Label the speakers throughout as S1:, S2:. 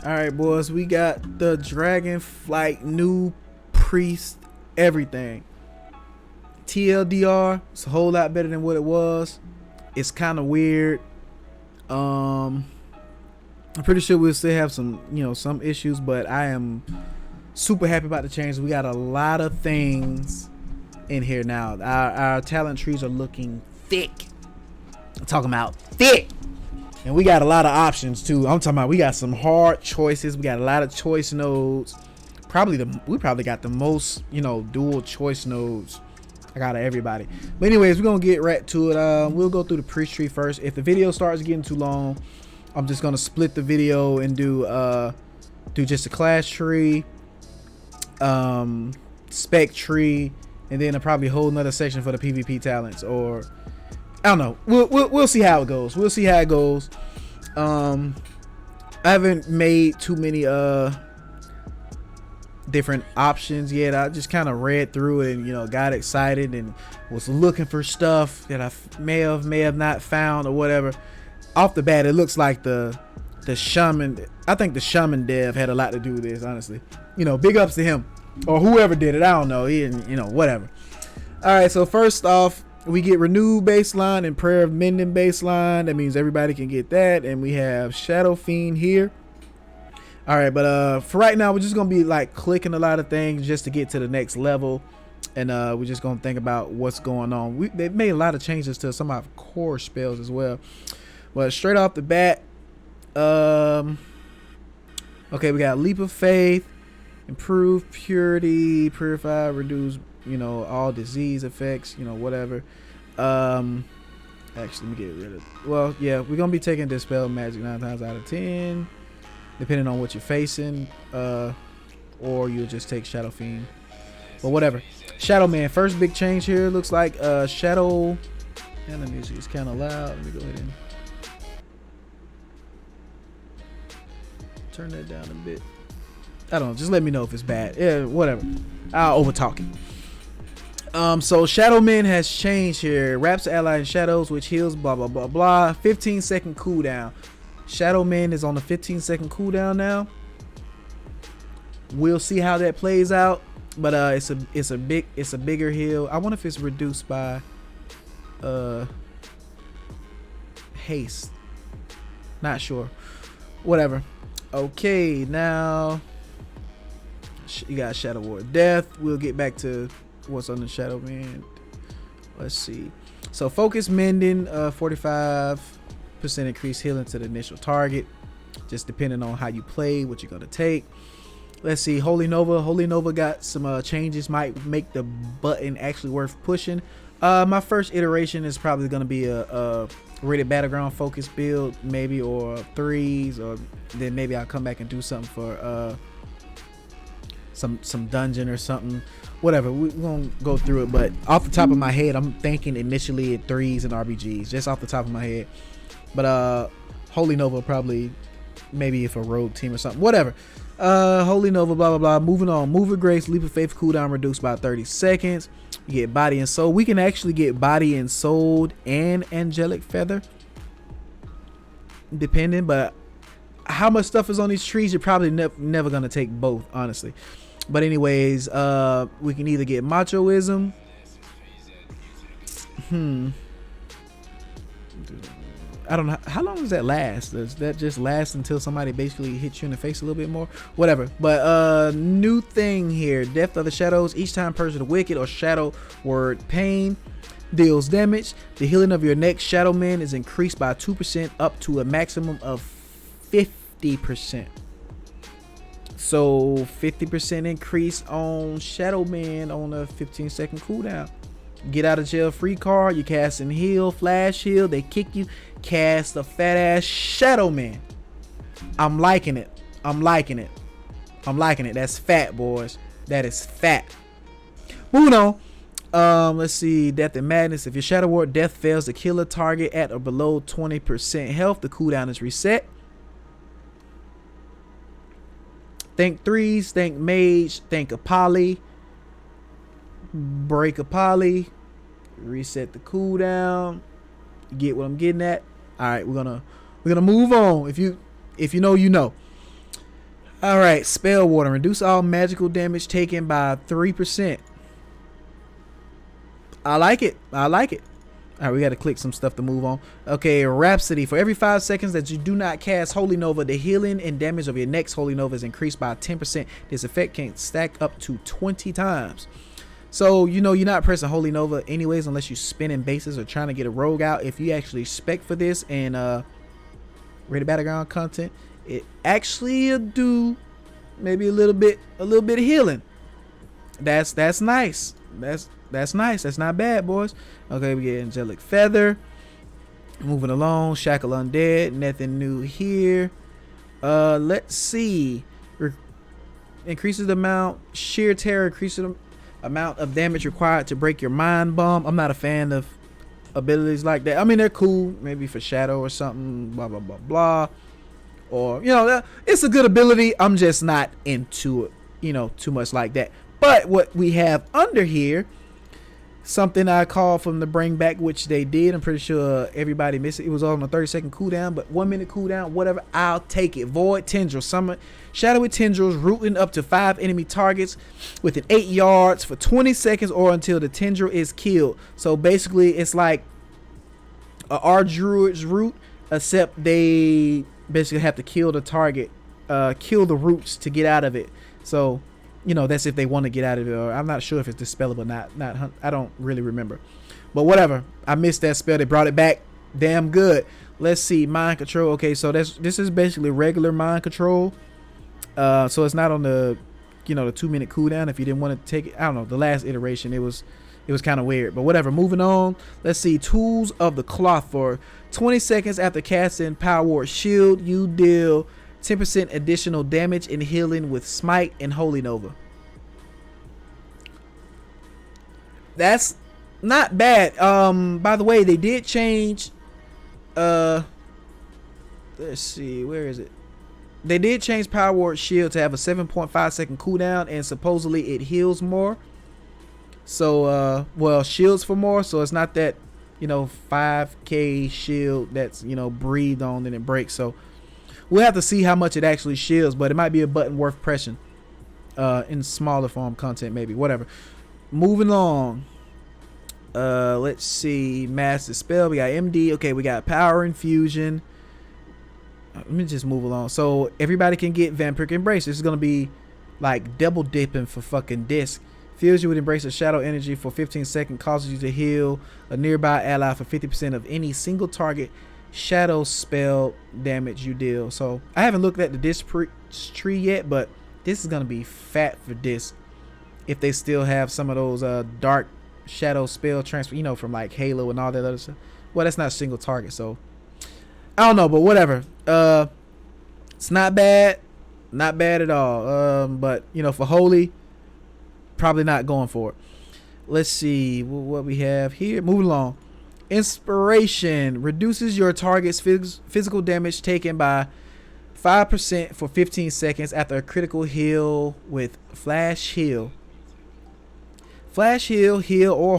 S1: All right, boys, we got the Dragonflight new priest everything. TLDR, it's a whole lot better than what it was. It's kind of weird. Um, I'm pretty sure we'll still have some issues, but I am super happy about the changes. We got a lot of things in here now. Our talent trees are looking thick. I'm talking about thick. And we got a lot of options too. I'm talking about we got some hard choices. We got a lot of choice nodes. We probably got the most, dual choice nodes I got of everybody. But anyways, we're gonna get right to it. We'll go through the priest tree first. If the video starts getting too long, I'm just gonna split the video and do just a class tree, spec tree, and then probably a whole nother section for the PvP talents. Or I don't know. We'll see how it goes. We'll see how it goes. I haven't made too many different options yet. I just kind of read through it and got excited and was looking for stuff that I may have not found or whatever. Off the bat, it looks like the Shaman. I think the Shaman dev had a lot to do with this, honestly. Big ups to him or whoever did it. I don't know. He whatever. All right, so first off, we get renewed baseline and prayer of mending baseline. That means everybody can get that. And we have Shadow Fiend here. All right, but for right now, we're just gonna be like clicking a lot of things just to get to the next level, and we're just gonna think about what's going on. They've made a lot of changes to some of our core spells as well. But straight off the bat, okay, we got Leap of Faith, improve purity, purify, reduce, all disease effects, whatever. Actually, let me get rid of. Well, yeah, we're gonna be taking Dispel Magic 9 times out of 10. Depending on what you're facing, or you'll just take Shadow Fiend, but whatever. Shadow Man, first big change here. Looks like Shadow, and the music is kind of loud. Let me go ahead and turn that down a bit. I don't know, just let me know if it's bad. Yeah, whatever. I'll over talk it. So Shadow Man has changed here. Wraps the ally in shadows, which heals blah blah blah blah. 15-second cooldown. Shadow Man is on the 15-second cooldown now. We'll see how that plays out, but it's a bigger heal. I wonder if it's reduced by haste. Not sure. Whatever. Okay, now you got Shadow Ward Death. We'll get back to what's on the Shadow Man. Let's see. So focus mending, 45% increase healing to the initial target, just depending on how you play, what you're gonna take. Let's see. Holy Nova got some changes, might make the button actually worth pushing. My first iteration is probably gonna be a rated battleground focus build, maybe, or threes, or then maybe I'll come back and do something for some dungeon or something, whatever. We're gonna go through it, but off the top of my head, I'm thinking initially at threes and RBGs, just off the top of my head. But Holy Nova probably, maybe if a rogue team or something, whatever. Holy Nova, blah blah blah. Moving on. Move of Grace, Leap of Faith cooldown reduced by 30 seconds. You get Body and Soul. We can actually get Body and Soul and Angelic Feather, depending. But how much stuff is on these trees? You're probably never gonna take both, honestly. But anyways, we can either get Machoism. I don't know how long does that last. Does that just last until somebody basically hits you in the face a little bit more? Whatever. But new thing here: Depth of the Shadows. Each time Purge the Wicked or Shadow Word Pain deals damage, the healing of your next Shadow Man is increased by 2% up to a maximum of 50%. So 50% increase on Shadow Man on a 15-second cooldown. Get out of jail free card. You cast and heal, flash heal. They kick you. Cast a fat ass Shadow Man. I'm liking it. I'm liking it. I'm liking it. That's fat, boys. That is fat. Moving on. Let's see. Death and Madness. If your Shadow Ward Death fails to kill a target at or below 20% health, the cooldown is reset. Think threes. Think Mage. Think Apolly. Break a poly, reset the cooldown. You get what I'm getting at? All right, we're gonna move on. If you know, you know. All right, spell water. Reduce all magical damage taken by 3%. I like it. I like it. All right, we got to click some stuff to move on. Okay, Rhapsody. For every 5 seconds that you do not cast Holy Nova, the healing and damage of your next Holy Nova is increased by 10%. This effect can stack up to 20 times. So, you know, you're not pressing Holy Nova anyways unless you're spinning bases or trying to get a rogue out. If you actually spec for this and ready battleground content, it actually do maybe a little bit of healing. That's nice. That's nice. That's not bad, boys. Okay, we get Angelic Feather. Moving along, Shackle Undead. Nothing new here. Let's see. Increases the amount. Sheer Terror increases the amount of damage required to break your Mind Bomb. I'm not a fan of abilities like that. I mean, they're cool. Maybe for Shadow or something. Blah, blah, blah, blah. Or, you know, it's a good ability. I'm just not into it, you know, too much like that. But what we have under here, something I called from the bring back, which they did. I'm pretty sure everybody missed it. It was on a 30-second cooldown, but 1 minute cooldown, whatever. I'll take it. Void Tendril. Summon shadowy tendrils rooting up to 5 enemy targets within 8 yards for 20 seconds or until the tendril is killed. So basically, it's like our druid's root, except they basically have to kill the target, kill the roots to get out of it. So, you know, that's if they want to get out of it. Or I'm not sure if it's dispellable or not. I don't really remember. But whatever. I missed that spell. They brought it back. Damn good. Let's see. Mind control. Okay, so this is basically regular mind control. So it's not on the, you know, the 2 minute cooldown. If you didn't want to take it, I don't know. The last iteration, it was kind of weird. But whatever. Moving on. Let's see. Tools of the Cloth. For 20 seconds after casting Power Ward Shield, you deal 10% additional damage and healing with Smite and Holy Nova. That's not bad. By the way, they did change. Let's see, where is it? They did change Power Ward Shield to have a 7.5 second cooldown, and supposedly it heals more. So, well, shields for more. So it's not that, you know, 5k shield that's, you know, breathed on and it breaks. So we'll have to see how much it actually shields, but it might be a button worth pressing in smaller form content, maybe. Whatever. Moving on. Let's see. Master Spell. We got MD. Okay, we got Power Infusion. Let me just move along. So everybody can get Vampiric Embrace. This is going to be like double dipping for fucking disc. Fills you with Embrace of Shadow Energy for 15 seconds. Causes you to heal a nearby ally for 50% of any single target shadow spell damage you deal. So I haven't looked at the disc tree yet, but this is gonna be fat for disc if they still have some of those dark shadow spell transfer, you know, from like Halo and all that other stuff. Well, that's not a single target, so I don't know, but whatever. It's not bad at all. But you know, for Holy, probably not going for it. Let's see what we have here. Moving along. Inspiration reduces your target's physical damage taken by 5% for 15 seconds after a critical heal with Flash Heal. Flash Heal, or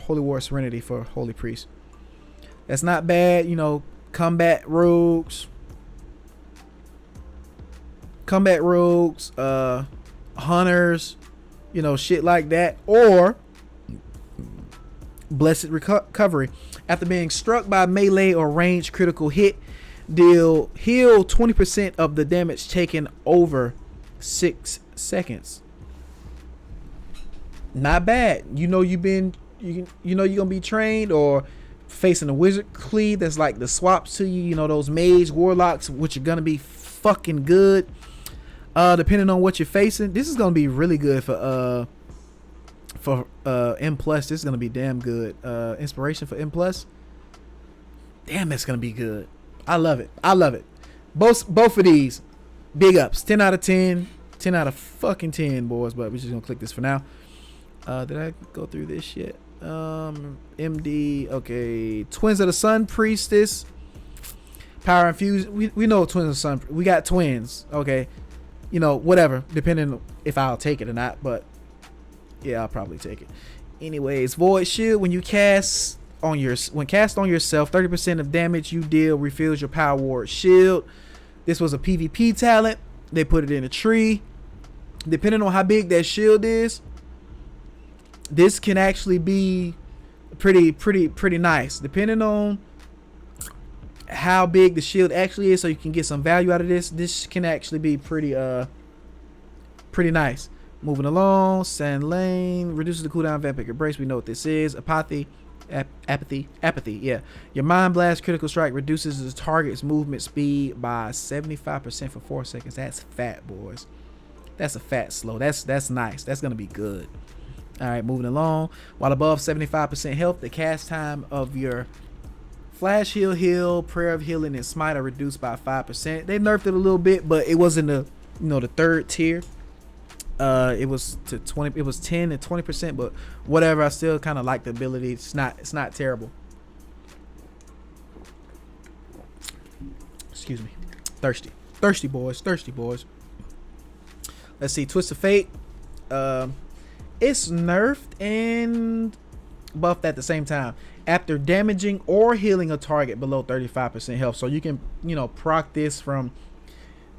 S1: Holy War Serenity for Holy Priest. That's not bad. You know, combat rogues, hunters, you know, shit like that. Or Blessed Recovery. After being struck by melee or ranged critical hit, heal 20% of the damage taken over 6 seconds. Not bad. You know you're gonna be trained or facing a wizard cleave that's like the swaps to you. You know, those mage warlocks, which are gonna be fucking good. Depending on what you're facing, this is gonna be really good for M+. This is gonna be damn good. Inspiration for M+. Damn, that's gonna be good. I love it. Both of these big ups. 10 out of 10. 10 out of fucking 10, boys. But we're just gonna click this for now. Did I go through this yet? MD. Okay. Twins of the Sun Priestess. Power Infused. We know Twins of the Sun. We got twins. Okay. You know, whatever. Depending if I'll take it or not. But yeah, I'll probably take it. Anyways, Void Shield. When cast on yourself, 30% of damage you deal refills your Power Ward Shield. This was a PvP talent. They put it in a tree. Depending on how big that shield is, this can actually be pretty nice. Depending on how big the shield actually is, so you can get some value out of this. This can actually be pretty nice. Moving along, Sand Lane reduces the cooldown of Epic Embrace. We know what this is. Apathy. Yeah. Your Mind Blast critical strike reduces the target's movement speed by 75% for 4 seconds. That's fat, boys. That's a fat slow. That's nice. That's gonna be good. All right, moving along. While above 75% health, the cast time of your Flash Heal, Prayer of Healing, and Smite are reduced by 5%. They nerfed it a little bit, but it wasn't the the third tier. It was to 20. It was 10 and 20%, but whatever. I still kind of like the ability. It's not terrible. Excuse me. Thirsty boys. Let's see. Twist of Fate. It's nerfed and buffed at the same time. After damaging or healing a target below 35% health, so you can proc this from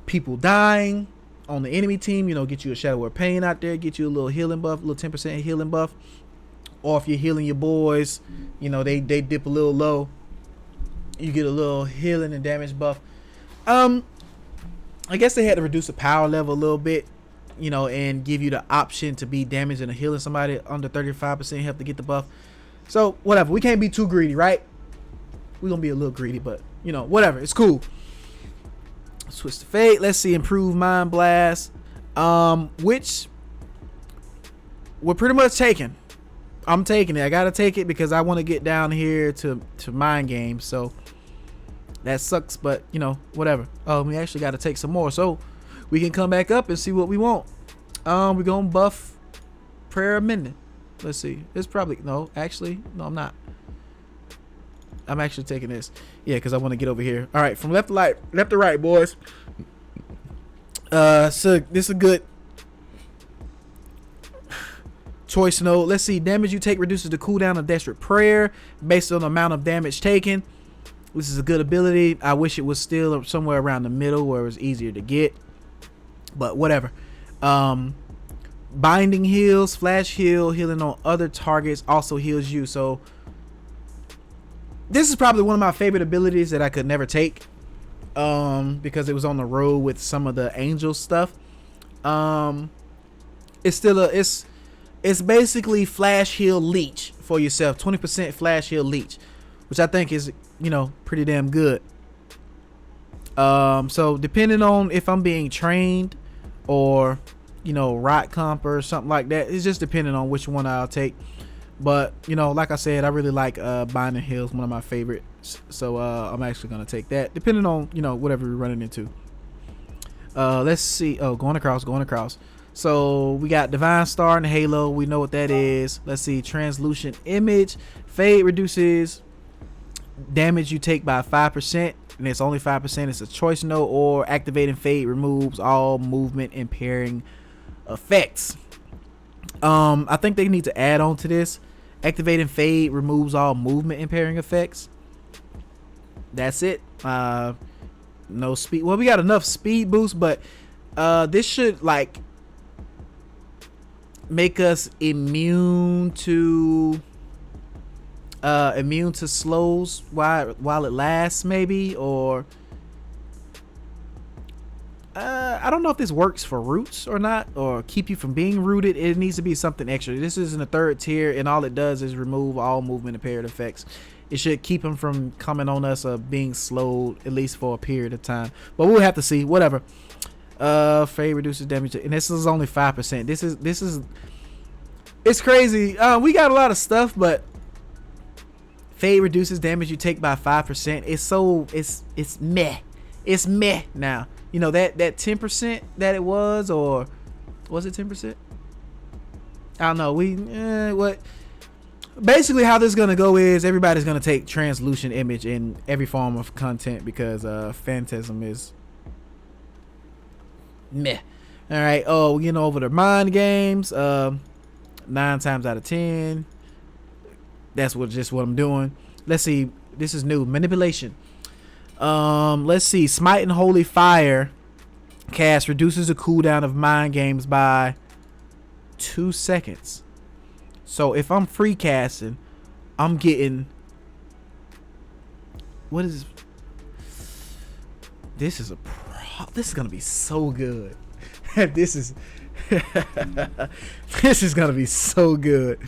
S1: people dying on the enemy team. Get you a Shadow of Pain out there, get you a little healing buff, a little 10% healing buff. Or if you're healing your boys, they dip a little low, you get a little healing and damage buff. I guess they had to reduce the power level a little bit, and give you the option to be damaging or healing somebody under 35% health to get the buff. So whatever, we can't be too greedy, right? We're gonna be a little greedy, but whatever, it's cool. Switch to Fate. Let's see. Improved Mind Blast, which we're pretty much taking. I'm taking it. I gotta take it because I want to get down here to mind games. So that sucks, but whatever. We actually got to take some more so we can come back up and see what we want. We're gonna buff Prayer of Mending. Let's see. It's probably no. Actually, no, I'm not. I'm actually taking this. Yeah, because I want to get over here. All right, from left to right, boys. So this is a good choice note. Let's see. Damage you take reduces the cooldown of Desperate Prayer based on the amount of damage taken. This is a good ability. I wish it was still somewhere around the middle where it was easier to get, but whatever. Binding heals, Flash Heal, healing on other targets also heals you. So this is probably one of my favorite abilities that I could never take, because it was on the road with some of the angel stuff. It's still it's basically Flash Heal Leech for yourself, 20% Flash Heal Leech, which I think is pretty damn good. So depending on if I'm being trained or rock comp or something like that, it's just depending on which one I'll take. But like I said, I really like Binding Heals, one of my favorites. So I'm actually gonna take that, depending on whatever we're running into. Let's see. Going across. So we got Divine Star and Halo. We know what that is. Let's see. Translucent Image. Fade reduces damage you take by 5%, and it's only 5%. It's a choice note. Or Activating Fade removes all movement impairing effects. I think they need to add on to this. Activating Fade removes all movement impairing effects. That's it. No speed. Well, we got enough speed boost, but this should make us immune to slows while it lasts, maybe. Or I don't know if this works for roots or not, or keep you from being rooted. It needs to be something extra. This is in the third tier, and all it does is remove all movement impaired effects. It should keep them from coming on us or being slowed, at least for a period of time. But we'll have to see. Whatever. Fade reduces damage, and this is only 5%. This is it's crazy. We got a lot of stuff, but Fade reduces damage you take by 5%. It's meh. It's meh now. That 10% that it was, or was it 10%? I don't know. What basically how this is gonna go is everybody's gonna take Translucent Image in every form of content, because Phantasm is meh. All right. Oh, we're getting over the mind games. 9 times out of 10. That's just what I'm doing. Let's see. This is new. Manipulation. Let's see. Smite and Holy Fire Cast reduces the cooldown of mind games by 2 seconds. So if I'm free casting, I'm getting, what is this? This is gonna be so good. This is this is gonna be so good.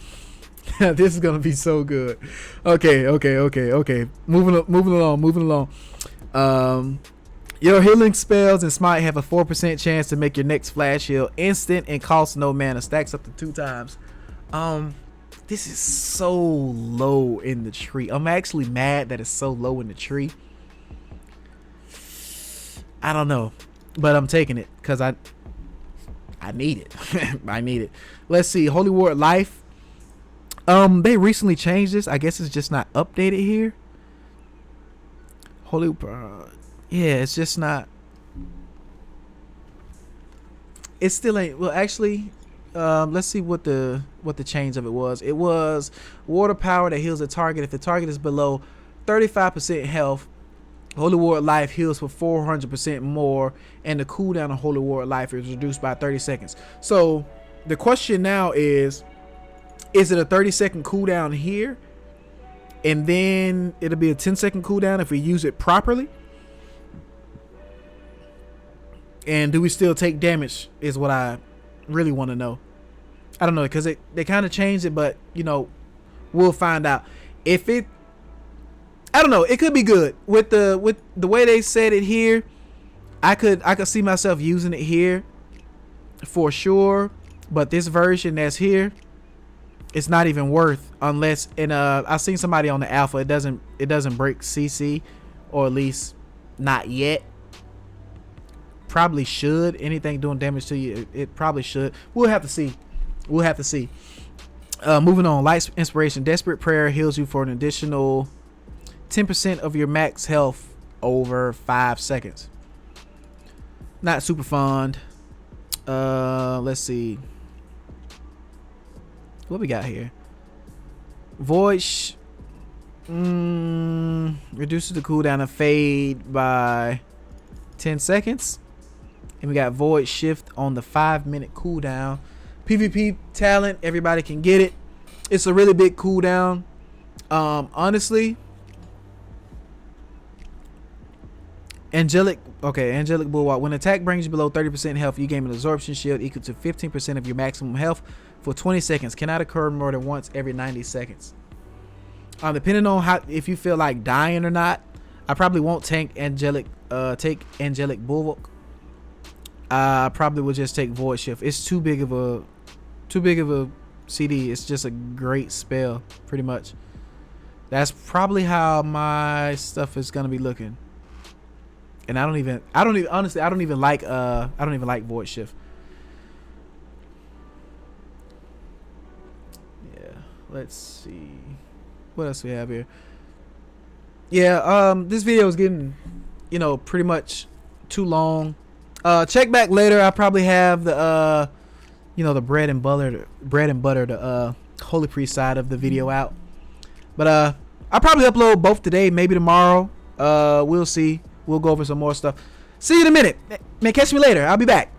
S1: This is gonna be so good. Okay. Moving along. Your healing spells and smite have a 4% chance to make your next flash heal instant and cost no mana. Stacks up to 2 times. This is so low in the tree. I'm actually mad that it's so low in the tree. I don't know, but I'm taking it because I need it. I need it. Let's see. Holy Ward Life. They recently changed this. I guess it's just not updated here. Yeah, it's just not. It still ain't. Well, actually, let's see what the change of it was. It was water power that heals a target if the target is below 35% health. Holy Ward Life heals for 400% more, and the cooldown of Holy Ward Life is reduced by 30 seconds. So the question now is it a 30-second cooldown here, and then it'll be a 10-second cooldown if we use it properly? And do we still take damage is what I really want to know. I don't know, because they kind of changed it, but you know, we'll find out. If it, I don't know, it could be good with the way they said it here. I could see myself using it here for sure, but this version that's here, it's not even worth, unless, and I've seen somebody on the alpha, it doesn't break CC, or at least not yet. Probably should. Anything doing damage to you, it probably should. We'll have to see. Moving on. Light Inspiration. Desperate Prayer heals you for an additional 10% of your max health over 5 seconds. Not super fun. Let's see what we got here. Void reduces the cooldown of fade by 10 seconds. And we got Void Shift on the 5-minute cooldown. PvP talent, everybody can get it. It's a really big cooldown. Honestly, Angelic Bulwark. When attack brings you below 30% health, you gain an absorption shield equal to 15% of your maximum health for 20 seconds. Cannot occur more than once every 90 seconds. Depending on if you feel like dying or not, I probably won't take Angelic Bulwark. I probably will just take Void Shift. It's too big of a CD. It's just a great spell, pretty much. That's probably how my stuff is gonna be looking. And I don't even like Void Shift. Yeah, let's see what else we have here. Yeah, this video is getting, pretty much too long. Check back later. I probably have the the bread and butter, the Holy Priest side of the video out. But I'll probably upload both today, maybe tomorrow. We'll see. We'll go over some more stuff. See you in a minute. Man, catch me later. I'll be back.